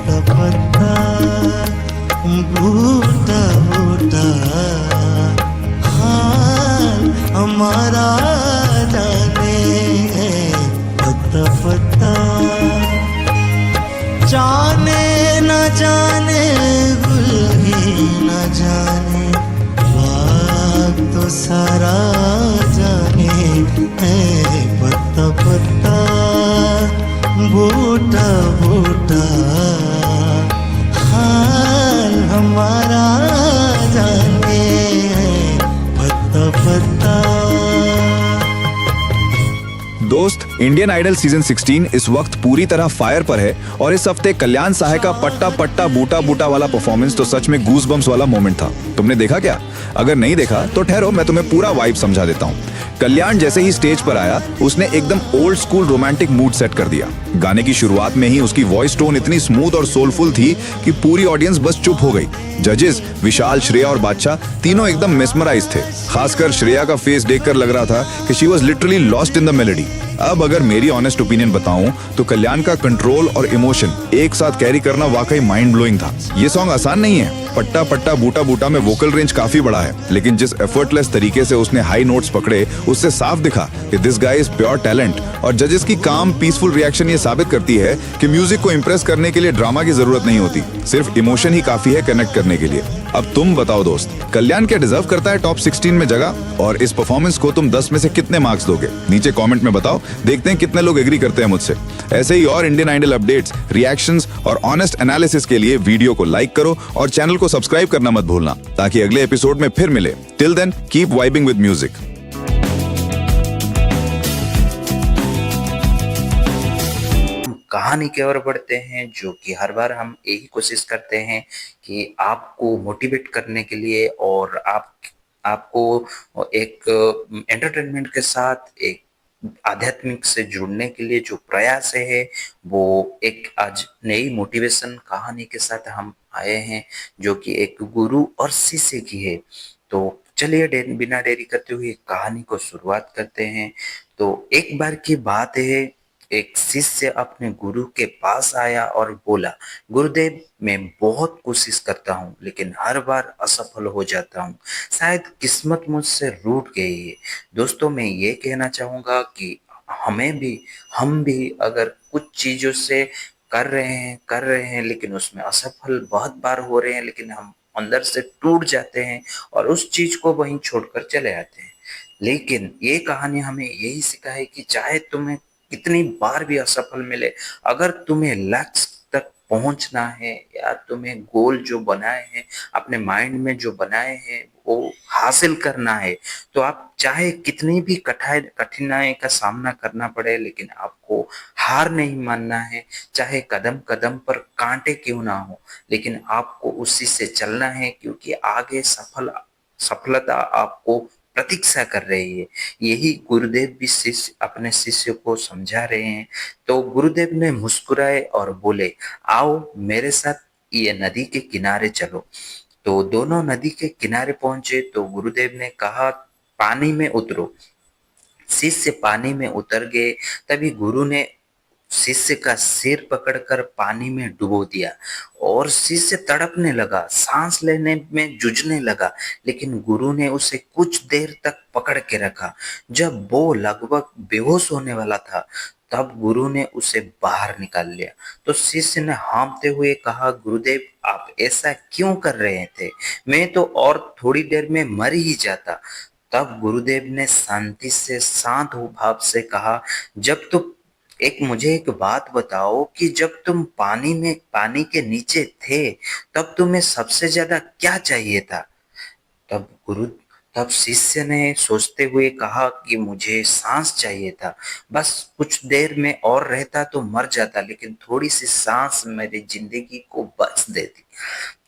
पत्ता पत्ता बूटा बूटा हाल हमारा जाने, पत्ता पत्ता जाने न जाने गुल ही न जाने, बाग तो सारा जाने है, पत्ता पत्ता बूटा बूटा हाल हमारा जाने, पत्ता पत्ता। दोस्त, इंडियन आइडल सीजन 16 इस वक्त पूरी तरह फायर पर है और इस हफ्ते कल्याण साहे का पट्टा पट्टा बूटा बूटा वाला परफॉर्मेंस तो सच में गूज बम्स वाला मोमेंट था। तुमने देखा क्या? अगर नहीं देखा तो ठहरो, मैं तुम्हें पूरा वाइब समझा देता हूँ। कल्याण जैसे ही स्टेज पर आया उसने एकदम old school romantic mood set कर दिया। गाने की शुरुआत में ही उसकी वॉइस टोन इतनी स्मूथ और सोलफुल थी कि पूरी ऑडियंस बस चुप हो गई। जजेस विशाल, श्रेया और बादशाह तीनों एकदम मेस्मराइज थे। खासकर श्रेया का फेस देखकर लग रहा था कि she was literally lost in the melody. अब अगर मेरी ऑनेस्ट ओपिनियन बताऊं तो कल्याण का कंट्रोल और इमोशन एक साथ कैरी करना वाकई माइंड ब्लोइंग था। ये सॉन्ग आसान नहीं है। पट्टा पट्टा बूटा बूटा में वोकल रेंज काफी बड़ा है, लेकिन जिस एफर्टलेस तरीके से उसने हाई नोट्स पकड़े उससे साफ दिखा कि this guy is pure talent. और जजेस की काम पीसफुल रिएक्शन ये साबित करती है कि म्यूजिक को इंप्रेस करने के लिए ड्रामा की जरूरत नहीं होती, सिर्फ इमोशन ही काफी है कनेक्ट करने के लिए। अब तुम बताओ दोस्त, कल्याण क्या डिजर्व करता है टॉप 16 में जगह? और इस परफॉर्मेंस को तुम 10 में से कितने मार्क्स दोगे? नीचे कमेंट में बताओ, देखते हैं कितने लोग एग्री करते हैं मुझसे। ऐसे ही और इंडियन आइडल अपडेट्स, रिएक्शंस और ऑनेस्ट एनालिसिस के लिए वीडियो को लाइक करो और चैनल को सब्सक्राइब करना मत भूलना, ताकि अगले एपिसोड में फिर मिले। Till then keep vibing with music. कहानी की ओर बढ़ते हैं, जो कि हर बार हम यही कोशिश करते हैं कि आपको मोटिवेट करने के लिए और आपको एक एंटरटेनमेंट के साथ एक आध्यात्मिक से जुड़ने के लिए जो प्रयास है वो एक आज नई मोटिवेशन कहानी के साथ हम आए हैं, जो कि एक गुरु और शिष्य की है। तो चलिए बिना देरी करते हुए कहानी को शुरुआत करते हैं। तो एक बार की बात है, एक शिष्य अपने गुरु के पास आया और बोला, गुरुदेव मैं बहुत कोशिश करता हूँ लेकिन हर बार असफल हो जाता हूँ, शायद किस्मत मुझसे रूठ गई है। दोस्तों, मैं ये कहना चाहूँगा कि हम भी अगर कुछ चीज़ों से कर रहे हैं लेकिन उसमें असफल बहुत बार हो रहे हैं, लेकिन हम अंदर से टूट जाते हैं और उस चीज़ को वहीं छोड़कर चले आते हैं। लेकिन ये कहानी हमें यही सिखाए कि चाहे तुम्हें कितनी बार भी असफल मिले, अगर तुम्हें लक्ष्य तक पहुंचना है या तुम्हें गोल जो बनाए हैं, अपने माइंड में जो बनाए हैं वो हासिल करना है, तो आप चाहे कितनी भी कठिनाई का सामना करना पड़े, लेकिन आपको हार नहीं मानना है। चाहे कदम कदम पर कांटे क्यों ना हो, लेकिन आपको उसी से चलना है, क्योंकि आगे सफलता आपको प्रतीक्षा कर रही है। यही गुरुदेव भी अपने शिष्य को समझा रहे हैं। तो गुरुदेव ने मुस्कुराए और बोले, आओ मेरे साथ ये नदी के किनारे चलो। तो दोनों नदी के किनारे पहुंचे तो गुरुदेव ने कहा, पानी में उतरो। शिष्य पानी में उतर गए। तभी गुरु ने शिष्य का सिर पकड़कर पानी में डुबो दिया और शिष्य तड़पने लगा, सांस लेने में जूझने लगा, लेकिन गुरु ने उसे कुछ देर तक पकड़ के रखा। जब वो लगभग बेहोश होने वाला था तब गुरु ने उसे बाहर निकाल लिया। तो शिष्य ने हाँफते हुए कहा, गुरुदेव आप ऐसा क्यों कर रहे थे? मैं तो और थोड़ी देर में मर ही जाता। तब गुरुदेव ने शांति से शांत भाव से कहा, मुझे एक बात बताओ कि जब तुम पानी के नीचे थे तब तुम्हें सबसे ज्यादा क्या चाहिए था? तब गुरु तब शिष्य ने सोचते हुए कहा कि मुझे सांस चाहिए था, बस कुछ देर में और रहता तो मर जाता, लेकिन थोड़ी सी सांस मेरी जिंदगी को बच देती।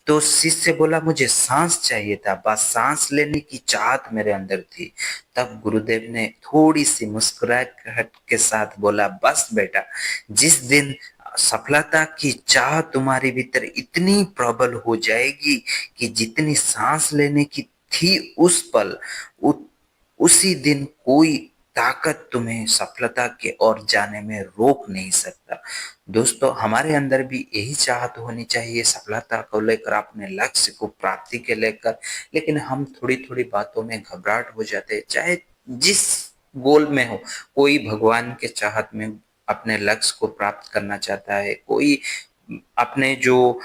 तो शिष्य बोला, मुझे सांस चाहिए था, बस सांस लेने की चाहत मेरे अंदर थी। तब गुरुदेव ने थोड़ी सी मुस्कुराहट के साथ बोला, बस बेटा, जिस दिन सफलता की चाह तुम्हारे भीतर इतनी प्रबल हो जाएगी कि जितनी सांस लेने की थी उस पल, उसी दिन कोई ताकत तुम्हें सफलता की ओर जाने में रोक नहीं सकता। दोस्तों, हमारे अंदर भी यही चाहत होनी चाहिए सफलता को लेकर, अपने लक्ष्य को प्राप्ति के लेकर, लेकिन हम थोड़ी-थोड़ी बातों में घबराहट हो जाते हैं, चाहे जिस गोल में हो। कोई भगवान के चाहत में अपने लक्ष्य को प्राप्त करना चाहता है, कोई अपने जो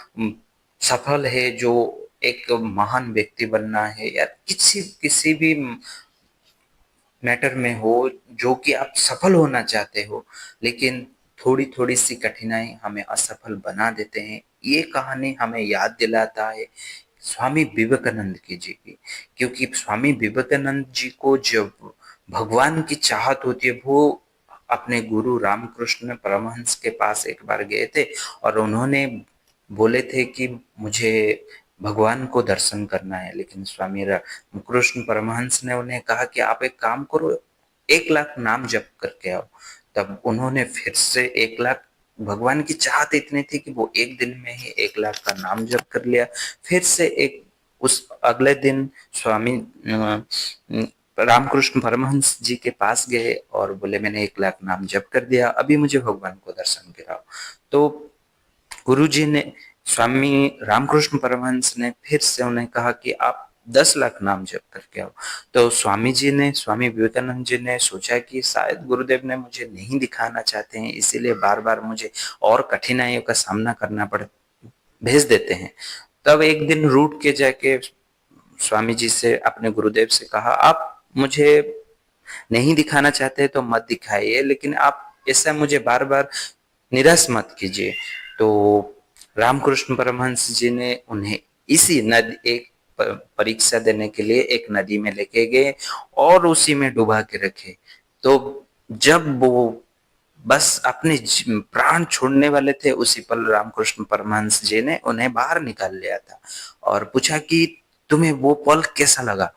सफल है, जो एक महान व्यक्ति बनना है, या किसी किसी भी मैटर में हो जो कि आप सफल होना चाहते हो, लेकिन थोड़ी-थोड़ी सी कठिनाई हमें असफल बना देते हैं। ये कहानी हमें याद दिलाता है स्वामी विवेकानंद जी की, क्योंकि स्वामी विवेकानंद जी को जब भगवान की चाहत होती है, वो अपने गुरु रामकृष्ण परमहंस के पास एक बार गए थे और उन्होंने बोले थे कि मुझे भगवान को दर्शन करना है, लेकिन स्वामी कृष्ण परमहंस ने उन्हें कहा कि आप एक काम करो, 1 लाख नाम जप करके आओ। तब उन्होंने फिर से 1 लाख, भगवान की चाहत इतनी थी कि वो एक दिन में ही 1 लाख का नाम जप कर लिया। फिर से एक उस अगले दिन स्वामी रामकृष्ण परमहंस जी के पास गए और बोले मैंने 1 लाख नाम जप कर दिया, अभी मुझे भगवान को दर्शन कराओ। तो गुरुजी ने, स्वामी रामकृष्ण परमहंस ने फिर से उन्हें कहा कि आप 10 लाख नाम जप करके आओ। तो स्वामी विवेकानंद जी ने सोचा कि शायद गुरुदेव ने मुझे नहीं दिखाना चाहते हैं, इसीलिए बार बार मुझे और कठिनाइयों का सामना करना भेज देते हैं। तब एक दिन रूठ के जाके स्वामी जी से, अपने गुरुदेव से कहा, आप मुझे नहीं दिखाना चाहते तो मत दिखाइए, लेकिन आप ऐसा मुझे बार बार निराश मत कीजिए। तो रामकृष्ण परमहंस जी ने उन्हें इसी नदी, एक परीक्षा देने के लिए एक नदी में लेके गए और उसी में डुबा के रखे। तो जब वो बस अपने प्राण छोड़ने वाले थे, उसी पल रामकृष्ण परमहंस जी ने उन्हें बाहर निकाल लिया था और पूछा कि तुम्हें वो पल कैसा लगा,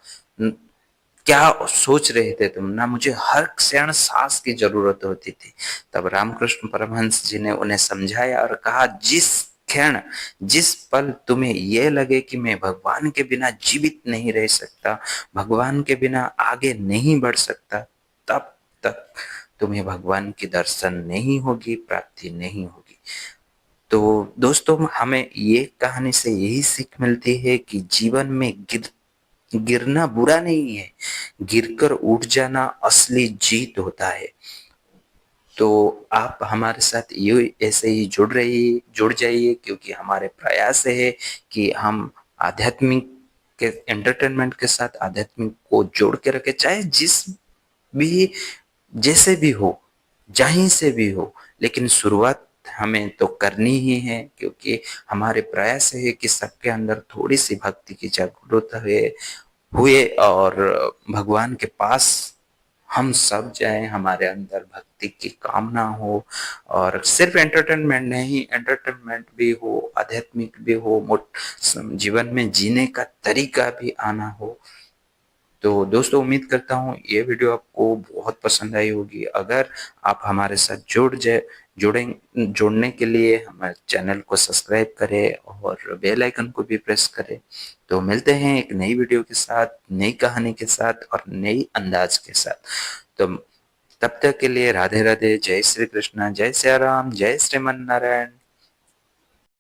क्या सोच रहे थे तुम ना, मुझे हर क्षण सांस की जरूरत होती थी। तब रामकृष्ण परमहंस जी ने उन्हें समझाया और कहा, जिस क्षण, जिस पल तुम्हें यह लगे कि मैं भगवान के बिना जीवित नहीं रह सकता, भगवान के बिना आगे नहीं बढ़ सकता, तब तक तुम्हें भगवान की दर्शन नहीं होगी, प्राप्ति नहीं होगी। तो दोस्तों, हमें ये कहानी से यही सीख मिलती है कि जीवन में गिरना बुरा नहीं है, गिरकर उठ जाना असली जीत होता है। तो आप हमारे साथ ये ऐसे ही जुड़ जाइए, क्योंकि हमारे प्रयास है कि हम आध्यात्मिक के एंटरटेनमेंट के साथ आध्यात्मिक को जोड़ के रखें, चाहे जिस भी, जैसे भी हो, जहीं से भी हो, लेकिन शुरुआत हमें तो करनी ही है, क्योंकि हमारे प्रयास है कि सबके अंदर थोड़ी सी भक्ति की जागरूकता हुए और भगवान के पास हम सब जाएं, हमारे अंदर भक्ति की कामना हो, और सिर्फ एंटरटेनमेंट नहीं, एंटरटेनमेंट भी हो, आध्यात्मिक भी हो, जीवन में जीने का तरीका भी आना हो। तो दोस्तों, उम्मीद करता हूँ ये वीडियो आपको बहुत पसंद आई होगी। अगर आप हमारे साथ जुड़ने के लिए हमारे चैनल को सब्सक्राइब करें और बेल आइकन को भी प्रेस करें। तो मिलते हैं एक नई वीडियो के साथ, नई कहानी के साथ और नई अंदाज के साथ। तो तब तक के लिए राधे राधे, जय श्री कृष्णा, जय सिया राम, जय श्रीमन नारायण।